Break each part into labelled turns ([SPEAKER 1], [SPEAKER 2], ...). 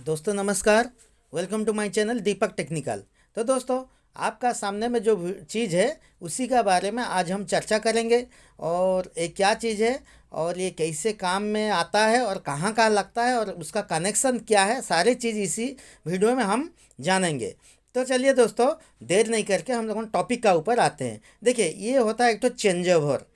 [SPEAKER 1] दोस्तों नमस्कार। Welcome to my channel Deepak technical. तो दोस्तों, आपका सामने में जो चीज़ है उसी का बारे में आज हम चर्चा करेंगे। और ये क्या चीज़ है और ये कैसे काम में आता है और कहाँ कहाँ लगता है और उसका कनेक्शन क्या है, सारी चीज़ इसी वीडियो में हम जानेंगे। तो चलिए दोस्तों, देर नहीं करके हम लोग टॉपिक का ऊपर आते हैं। देखिए, ये होता है एक तो चेंज ओवर।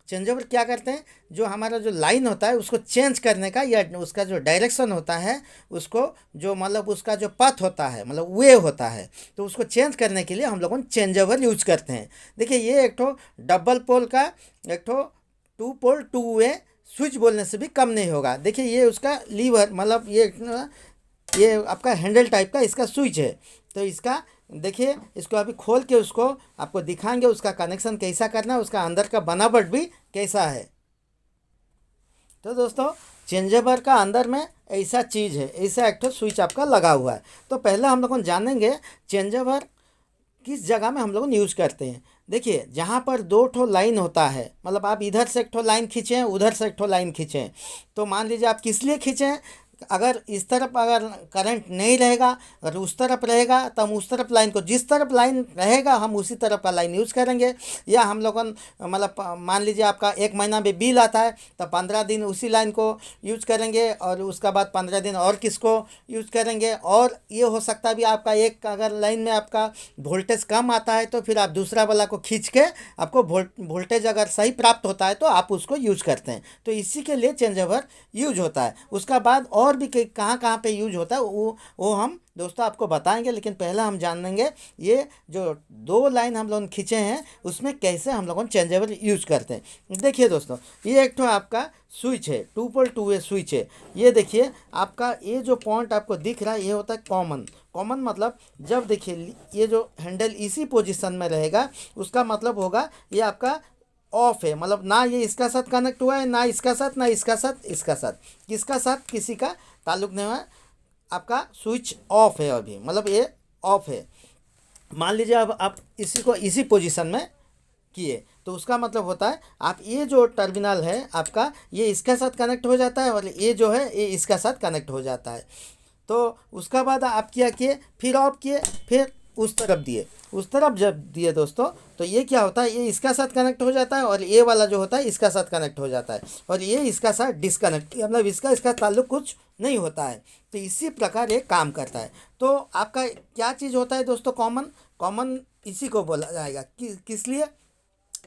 [SPEAKER 1] चेंज ओवर क्या करते हैं, जो हमारा जो लाइन होता है उसको चेंज करने का या उसका जो डायरेक्शन होता है उसको, जो मतलब उसका जो पथ होता है, मतलब वे होता है, तो उसको चेंज करने के लिए हम लोग चेंज ओवर यूज करते हैं। देखिए, ये एक ठो डबल पोल का, एक ठो two pole two way switch बोलने से भी कम नहीं होगा। देखिए, ये उसका लीवर, मतलब ये आपका हैंडल टाइप का इसका स्विच है। तो इसका देखिए, इसको अभी खोल के उसको आपको दिखाएंगे, उसका कनेक्शन कैसा करना है, उसका अंदर का बनावट भी कैसा है। तो दोस्तों, चेंजेबर का अंदर में ऐसा चीज़ है, ऐसा एक तो स्विच आपका लगा हुआ है। तो पहले हम लोग जानेंगे चेंजेबर किस जगह में हम लोग यूज़ करते हैं। देखिए, जहाँ पर दो ठो लाइन होता है, मतलब आप इधर से एक ठो लाइन खींचें, उधर से एक ठो लाइन खींचें, तो मान लीजिए आप किस लिए खींचें। अगर इस तरफ अगर करंट नहीं रहेगा, अगर उस तरफ रहेगा, तो हम उस तरफ लाइन को, जिस तरफ लाइन रहेगा हम उसी तरफ का लाइन यूज़ करेंगे। या हम लोगन मतलब मान लीजिए आपका 1 महीना में बिल आता है, तो 15 दिन उसी लाइन को यूज करेंगे और उसका बाद 15 दिन और किसको यूज करेंगे। और ये हो सकता है भी आपका एक अगर लाइन में आपका वोल्टेज कम आता है तो फिर आप दूसरा वाला को खींच के आपको वोल्टेज अगर सही प्राप्त होता है तो आप उसको यूज करते हैं। तो इसी के लिए चेंज ओवर यूज होता है। उसका बाद और भी कहाँ कहाँ पे यूज होता है वो हम दोस्तों आपको बताएंगे। लेकिन पहले हम जान लेंगे ये जो दो लाइन हम लोग खींचे हैं उसमें कैसे हम लोगों चेंज ओवर यूज करते हैं। देखिए दोस्तों, ये एक तो आपका स्विच है, two pole two way switch है। ये देखिए, आपका ये जो पॉइंट आपको दिख रहा है ये होता है कॉमन। कॉमन मतलब जब देखिए ये जो हैंडल इसी पोजीशन में रहेगा उसका मतलब होगा ये आपका ऑफ है, मतलब ना ये इसका साथ कनेक्ट हुआ है, ना इसका साथ, ना इसका साथ, इसका साथ, किसका साथ किसी का ताल्लुक नहीं हुआ है। आपका स्विच ऑफ है अभी, मतलब ये ऑफ है। मान लीजिए अब आप इसी को इसी पोजीशन में किए तो उसका मतलब होता है आप ये जो टर्मिनल है आपका ये इसके साथ कनेक्ट हो जाता है और ये जो है ये इसका साथ कनेक्ट हो जाता है। तो उसका बाद आप क्या किए, फिर ऑफ किए, फिर उस तरफ दिए। उस तरफ जब दिए दोस्तों तो ये क्या होता है, ये इसका साथ कनेक्ट हो जाता है और ये वाला जो होता है इसका साथ कनेक्ट हो जाता है और ये इसका साथ डिसकनेक्ट, मतलब इसका इसका ताल्लुक कुछ नहीं होता है। तो इसी प्रकार ये काम करता है। तो आपका क्या चीज़ होता है दोस्तों, कॉमन। कॉमन इसी को बोला जाएगा किस लिए।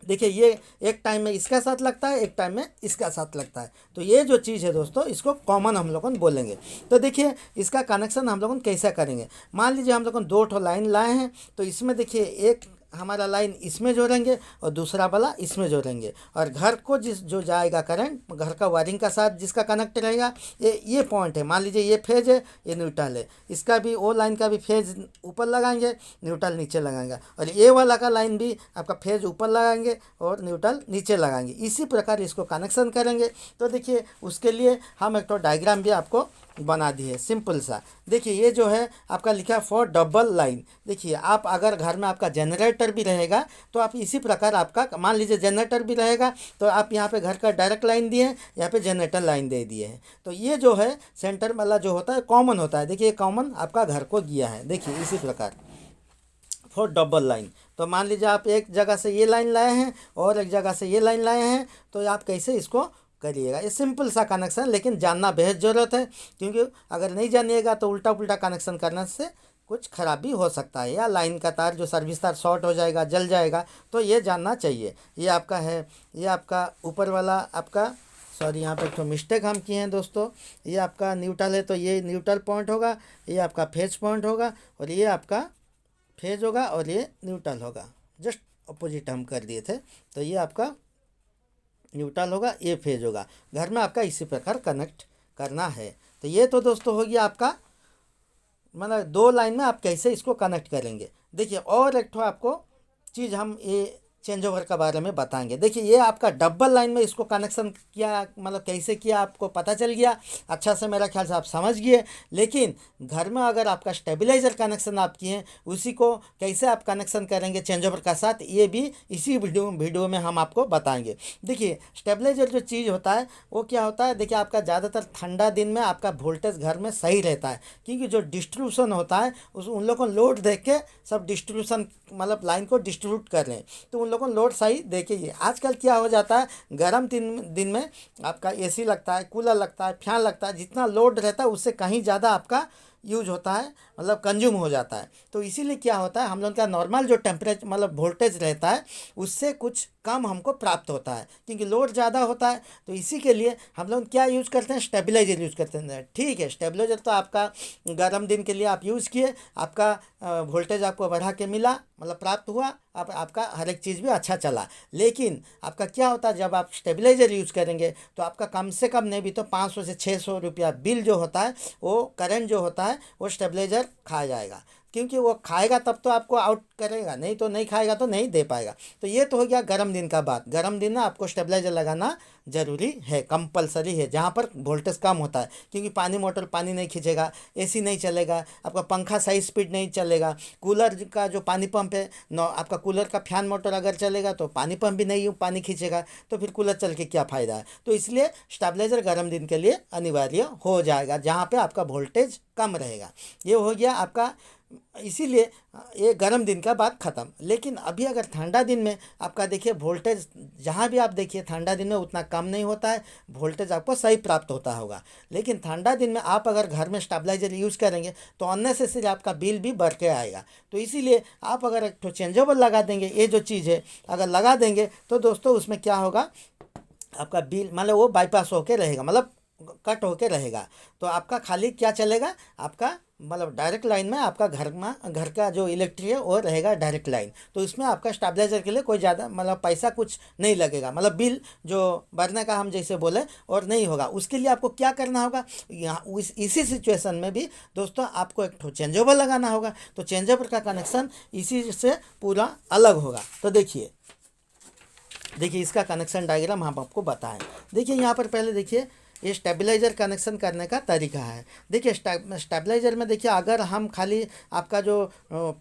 [SPEAKER 1] देखिए, ये एक टाइम में इसका साथ लगता है, एक टाइम में इसका साथ लगता है। तो ये जो चीज़ है दोस्तों इसको कॉमन हम लोगों बोलेंगे। तो देखिए, इसका कनेक्शन हम लोगों कैसा करेंगे। मान लीजिए हम लोगों दो ठो लाइन लाए हैं, तो इसमें देखिए एक हमारा लाइन इसमें जोड़ेंगे और दूसरा वाला इसमें जोड़ेंगे। और घर को जो जाएगा करंट, घर का वायरिंग का साथ जिसका कनेक्ट रहेगा, ये पॉइंट है। मान लीजिए ये फेज है, ये न्यूट्रल है, इसका भी वो लाइन का भी फेज ऊपर लगाएंगे, न्यूट्रल नीचे लगाएंगे। और ये वाला का लाइन भी आपका फेज ऊपर लगाएंगे और न्यूट्रल नीचे लगाएंगे। इसी प्रकार इसको कनेक्शन करेंगे। तो देखिए, उसके लिए हम एक तो डायग्राम भी आपको बना दिए सिंपल सा। देखिए, ये जो है आपका लिखा है फॉर डबल लाइन। देखिए, आप अगर घर में आपका जनरेटर भी रहेगा तो आप इसी प्रकार आपका, मान लीजिए जनरेटर भी रहेगा तो आप यहाँ पे घर का डायरेक्ट लाइन दिए हैं, यहाँ पे जनरेटर लाइन दे दिए हैं। तो ये जो है सेंटर वाला जो होता है कॉमन होता है। देखिए, कॉमन आपका घर को गया है। देखिए, इसी प्रकार फॉर डबल लाइन। तो मान लीजिए आप एक जगह से ये लाइन लाए हैं और एक जगह से ये लाइन लाए हैं, तो आप कैसे इसको करिएगा। ये सिंपल सा कनेक्शन, लेकिन जानना बेहद ज़रूरत है, क्योंकि अगर नहीं जानिएगा तो उल्टा पुल्टा कनेक्शन करने से कुछ खराबी हो सकता है, या लाइन का तार जो सर्विस तार शॉर्ट हो जाएगा, जल जाएगा। तो ये जानना चाहिए। ये आपका है, ये आपका ऊपर वाला आपका, सॉरी यहाँ पे तो मिस्टेक हम किए हैं दोस्तों। ये आपका न्यूट्रल है तो ये न्यूट्रल पॉइंट होगा, ये आपका फेज पॉइंट होगा और ये आपका फेज होगा और ये न्यूट्रल होगा। जस्ट अपोजिट हम कर दिए थे। तो ये आपका न्यूट्रल होगा, ये फेज होगा। घर में आपका इसी प्रकार कनेक्ट करना है। तो ये तो दोस्तों हो गया आपका, मतलब दो लाइन में आप कैसे इसको कनेक्ट करेंगे। देखिए, और एक ठो आपको चीज़ हम ये चेंज ओवर के बारे में बताएंगे। देखिए ये आपका डबल लाइन में इसको कनेक्शन किया, मतलब कैसे किया आपको पता चल गया, अच्छा से मेरा ख्याल से आप समझ गए। लेकिन घर में अगर आपका स्टेबलाइजर कनेक्शन आप किए, उसी को कैसे आप कनेक्शन करेंगे चेंज ओवर का साथ, ये भी इसी वीडियो में हम आपको बताएंगे। देखिए स्टेबलाइजर जो चीज़ होता है वो क्या होता है, देखिए आपका ज़्यादातर ठंडा दिन में आपका वोल्टेज घर में सही रहता है, क्योंकि जो डिस्ट्रीब्यूशन होता है उन लोगों को लोड देख के सब डिस्ट्रीब्यूशन मतलब लाइन को डिस्ट्रीब्यूट कर रहे हैं, तो उन लोगों को लोड सही देखिए। आजकल क्या हो जाता है, गर्म दिन में आपका एसी लगता है, कूलर लगता है, फैन लगता है, जितना लोड रहता है उससे कहीं ज़्यादा आपका यूज होता है, मतलब कंज्यूम हो जाता है। तो इसीलिए क्या होता है, हम लोग का नॉर्मल जो टेम्परेचर मतलब वोल्टेज रहता है उससे कुछ कम हमको प्राप्त होता है, क्योंकि लोड ज़्यादा होता है। तो इसी के लिए हम लोग क्या यूज़ करते हैं, स्टेबलाइजर यूज़ करते हैं। ठीक है, स्टेबलाइजर तो आपका गर्म दिन के लिए आप यूज़ किए, आपका वोल्टेज आपको बढ़ा के मिला, मतलब प्राप्त हुआ, आपका हर एक चीज़ भी अच्छा चला। लेकिन आपका क्या होता है, जब आप स्टेबलाइजर यूज़ करेंगे तो आपका कम से कम नहीं भी तो 500 से 600 रुपया बिल जो होता है, वो करंट जो होता है वो स्टेबलाइजर खा जाएगा, क्योंकि वो खाएगा तब तो आपको आउट करेगा, नहीं तो नहीं खाएगा तो नहीं दे पाएगा। तो ये तो हो गया गर्म दिन का बात। गर्म दिन में आपको स्टेबलाइजर लगाना ज़रूरी है, कंपलसरी है, जहाँ पर वोल्टेज कम होता है, क्योंकि पानी मोटर पानी नहीं खींचेगा, एसी नहीं चलेगा, आपका पंखा सही स्पीड नहीं चलेगा, कूलर का जो पानी पंप है आपका कूलर का फैन मोटर अगर चलेगा तो पानी पंप भी नहीं पानी खींचेगा, तो फिर कूलर चल के क्या फ़ायदा है। तो इसलिए स्टेबलाइजर गर्म दिन के लिए अनिवार्य हो जाएगा, जहाँ पर आपका वोल्टेज कम रहेगा। ये हो गया आपका, इसीलिए ये गर्म दिन का बात ख़त्म। लेकिन अभी अगर ठंडा दिन में आपका देखिए वोल्टेज, जहाँ भी आप देखिए ठंडा दिन में उतना कम नहीं होता है, वोल्टेज आपको सही प्राप्त होता होगा। लेकिन ठंडा दिन में आप अगर घर में स्टेबलाइजर यूज़ करेंगे तो अननेसेसरी आपका बिल भी बढ़ के आएगा। तो इसीलिए आप अगर एक तो चेंज ओवर लगा देंगे, ये जो चीज़ है अगर लगा देंगे तो दोस्तों उसमें क्या होगा, आपका बिल मतलब वो बाईपास होके रहेगा, मतलब कट होके रहेगा। तो आपका खाली क्या चलेगा, आपका मतलब डायरेक्ट लाइन में आपका घर का जो इलेक्ट्रिक है वो रहेगा डायरेक्ट लाइन। तो इसमें आपका स्टेबलाइजर के लिए कोई ज़्यादा मतलब पैसा कुछ नहीं लगेगा, मतलब बिल जो भरने का हम जैसे बोले और नहीं होगा। उसके लिए आपको क्या करना होगा, यहाँ इसी सिचुएशन में भी दोस्तों आपको एक ठो चेंज ओवर लगाना होगा। तो चेंज ओवर का कनेक्शन इसी से पूरा अलग होगा। तो देखिए इसका कनेक्शन डायग्राम हम आपको बताएं। देखिए यहाँ पर पहले देखिए ये स्टेबलाइजर कनेक्शन करने का तरीका है। देखिए स्टेबलाइजर में देखिए अगर हम खाली आपका जो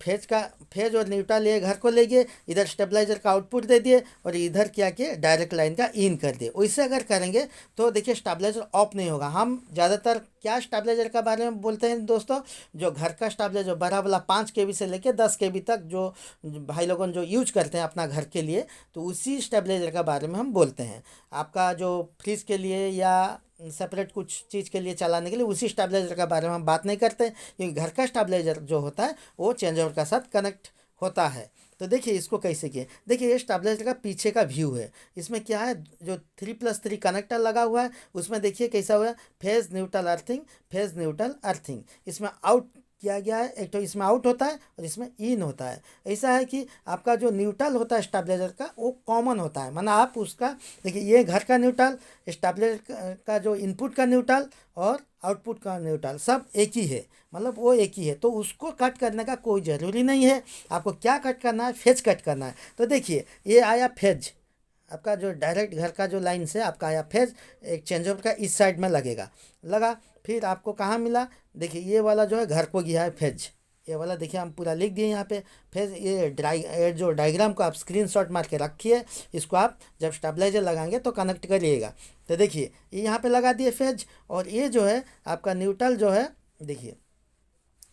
[SPEAKER 1] फेज और न्यूट्रल ये घर को ले गए, इधर स्टेबलाइजर का आउटपुट दे दिए और इधर क्या किए डायरेक्ट लाइन का इन कर दिए, वैसे अगर करेंगे तो देखिए स्टेबलाइजर ऑफ नहीं होगा। हम ज़्यादातर क्या स्टेबलाइजर के बारे में बोलते हैं दोस्तों, जो घर का स्टेबलाइजर बड़ा वाला 5 kV से लेके 10 kV तक जो भाई लोगों जो यूज करते हैं अपना घर के लिए, तो उसी स्टेबलाइजर के बारे में हम बोलते हैं। आपका जो फ्रिज के लिए या सेपरेट कुछ चीज़ के लिए चलाने के लिए उसी स्टेबलाइजर के बारे में हम बात नहीं करते, क्योंकि घर का स्टेबलाइजर जो होता है वो चेंज ओवर के साथ कनेक्ट होता है। तो देखिए इसको कैसे किए, देखिए ये स्टेबलाइजर का पीछे का व्यू है। इसमें क्या है, जो 3+3 कनेक्टर लगा हुआ है उसमें देखिए कैसा हुआ है, phase neutral earthing, phase neutral earthing. इसमें आउट किया गया है, एक तो इसमें आउट होता है और इसमें इन होता है। ऐसा है कि आपका जो न्यूट्रल होता है स्टेबलाइजर का वो कॉमन होता है, माना आप उसका देखिए ये घर का न्यूट्रल, स्टेबलाइजर का जो इनपुट का न्यूट्रल और आउटपुट का न्यूट्रल सब एक ही है, मतलब वो एक ही है। तो उसको कट करने का कोई ज़रूरी नहीं है। आपको क्या कट करना है, फेज कट करना है। तो देखिए ये आया फेज, आपका जो डायरेक्ट घर का जो लाइन से आपका आया फेज, एक चेंज ओवर का इस साइड में लगा, फिर आपको कहाँ मिला, देखिए ये वाला जो है घर को गया है फेज, ये वाला देखिए हम पूरा लिख दिए यहाँ पे फेज। ये जो डायग्राम को आप स्क्रीनशॉट मार के रखिए, इसको आप जब स्टेबलाइजर लगाएंगे तो कनेक्ट करिएगा। तो देखिए ये यहाँ पे लगा दिए फेज, और ये जो है आपका न्यूट्रल जो है, देखिए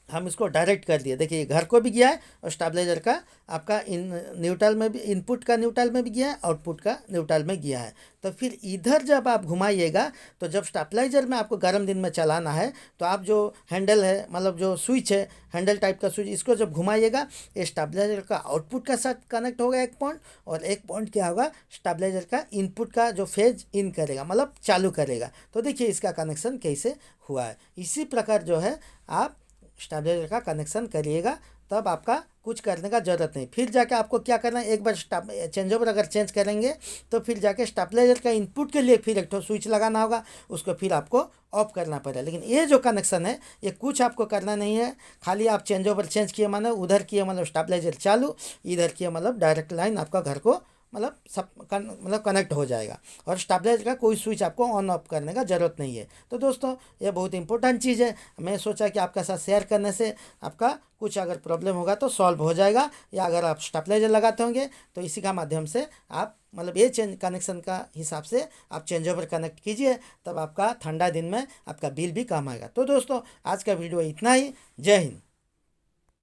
[SPEAKER 1] हम इसको डायरेक्ट कर दिए। देखिए घर को भी गया है और स्टेबलाइजर का आपका न्यूट्रल में भी, इनपुट का न्यूट्रल में भी गया है, आउटपुट का न्यूट्रल में गया है। तो फिर इधर जब आप घुमाइएगा, तो जब स्टेबलाइजर में आपको गर्म दिन में चलाना है तो आप जो हैंडल है, मतलब जो स्विच है, हैंडल टाइप का स्विच, इसको जब घुमाइएगा ये स्टेबलाइजर का आउटपुट का साथ कनेक्ट होगा एक पॉइंट, और एक पॉइंट क्या होगा स्टेबलाइजर का इनपुट का जो फेज इन करेगा, मतलब चालू करेगा। तो देखिए इसका कनेक्शन कैसे हुआ है। इसी प्रकार जो है आप स्टेबलाइजर का कनेक्शन करिएगा, तब आपका कुछ करने का ज़रूरत नहीं। फिर जाके आपको क्या करना है, एक बार चेंज ओवर अगर चेंज करेंगे तो फिर जाके स्टेबलाइजर का इनपुट के लिए फिर एक तो स्विच लगाना होगा, उसको फिर आपको ऑफ करना पड़ेगा। लेकिन ये जो कनेक्शन है ये कुछ आपको करना नहीं है, खाली आप चेंज ओवर चेंज किए मानो उधर किए मतलब स्टेबलाइजर चालू, इधर किए मतलब डायरेक्ट लाइन आपका घर को मतलब सब मतलब कनेक्ट हो जाएगा और स्टेबलाइजर का कोई स्विच आपको ऑन ऑफ करने का ज़रूरत नहीं है। तो दोस्तों ये बहुत इंपॉर्टेंट चीज़ है, मैं सोचा कि आपके साथ शेयर करने से आपका कुछ अगर प्रॉब्लम होगा तो सॉल्व हो जाएगा, या अगर आप स्टेबलाइजर लगाते होंगे तो इसी का माध्यम से आप मतलब ये चेंज कनेक्शन का हिसाब से आप चेंज ओवर कनेक्ट कीजिए, तब आपका ठंडा दिन में आपका बिल भी कम आएगा। तो दोस्तों आज का वीडियो इतना ही। जय हिंद।